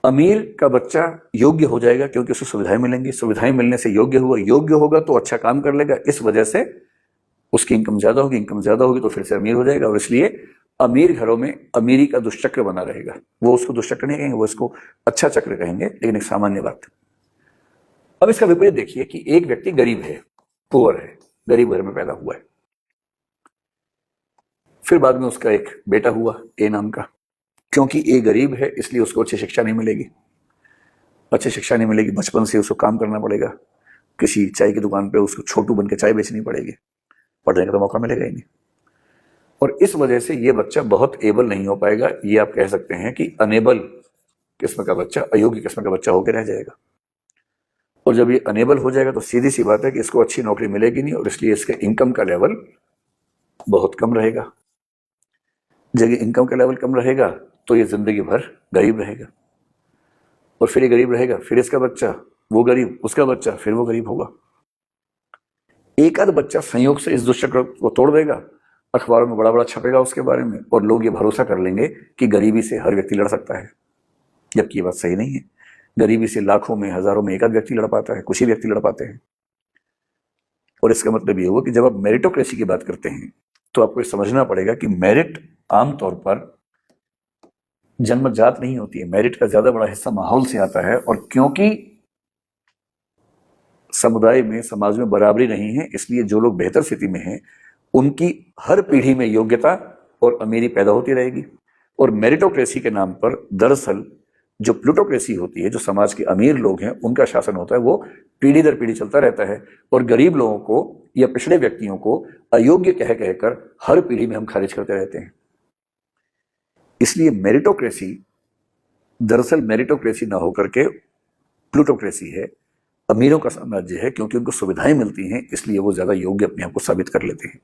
अमीर का बच्चा योग्य हो जाएगा क्योंकि उसे सुविधाएं मिलेंगी, सुविधाएं मिलने से योग्य हुआ, योग्य होगा तो अच्छा काम कर लेगा, इस वजह से उसकी इनकम ज्यादा होगी, इनकम ज्यादा होगी तो फिर से अमीर हो जाएगा। और इसलिए अमीर घरों में अमीरी का दुष्चक्र बना रहेगा। वो उसको दुष्चक्र नहीं कहेंगे, वो इसको अच्छा चक्र कहेंगे, लेकिन एक सामान्य बात। अब इसका विपरीत देखिए कि एक व्यक्ति गरीब है, पुअर है, गरीब घर में पैदा हुआ है, फिर बाद में उसका एक बेटा हुआ ए नाम का। क्योंकि ए गरीब है इसलिए उसको अच्छी शिक्षा नहीं मिलेगी, अच्छी शिक्षा नहीं मिलेगी, बचपन से उसको काम करना पड़ेगा, किसी चाय की दुकान पे उसको छोटू बन के चाय बेचनी पड़ेगी, पढ़ने का तो मौका मिलेगा ही नहीं। और इस वजह से ये बच्चा बहुत एबल नहीं हो पाएगा, ये आप कह सकते हैं कि अनेबल किस्म का बच्चा, अयोग्य किस्म का बच्चा होकर रह जाएगा। और जब ये अनेबल हो जाएगा तो सीधी सी बात है कि इसको अच्छी नौकरी मिलेगी नहीं, और इसलिए इसके इनकम का लेवल बहुत कम रहेगा। जब इनकम का लेवल कम रहेगा तो ये जिंदगी भर गरीब रहेगा, और फिर ये गरीब रहेगा, फिर इसका बच्चा वो गरीब, उसका बच्चा फिर वो गरीब होगा। एक आध बच्चा संयोग से इस दुष्चक्र को तोड़ देगा, अखबारों में बड़ा बड़ा छपेगा उसके बारे में, और लोग ये भरोसा कर लेंगे कि गरीबी से हर व्यक्ति लड़ सकता है, जबकि ये बात सही नहीं है। गरीबी से लाखों में, हजारों में एक आध व्यक्ति लड़ पाता है, कुछ ही व्यक्ति लड़ पाते हैं। और इसका मतलब ये हुआ कि जब आप मेरिटोक्रेसी की बात करते हैं तो आपको समझना पड़ेगा कि मेरिट आमतौर पर जन्मजात नहीं होती है, मेरिट का ज्यादा बड़ा हिस्सा माहौल से आता है। और क्योंकि समुदाय में, समाज में बराबरी नहीं है, इसलिए जो लोग बेहतर स्थिति में हैं उनकी हर पीढ़ी में योग्यता और अमीरी पैदा होती रहेगी। और मेरिटोक्रेसी के नाम पर दरअसल जो प्लूटोक्रेसी होती है, जो समाज के अमीर लोग हैं उनका शासन होता है, वो पीढ़ी दर पीढ़ी चलता रहता है, और गरीब लोगों को या पिछड़े व्यक्तियों को अयोग्य कह कहकर हर पीढ़ी में हम खारिज करते रहते हैं। इसलिए मेरिटोक्रेसी दरअसल मेरिटोक्रेसी ना होकर के प्लूटोक्रेसी है, अमीरों का साम्राज्य है, क्योंकि उनको सुविधाएं मिलती हैं, इसलिए वो ज्यादा योग्य अपने आप को साबित कर लेते हैं।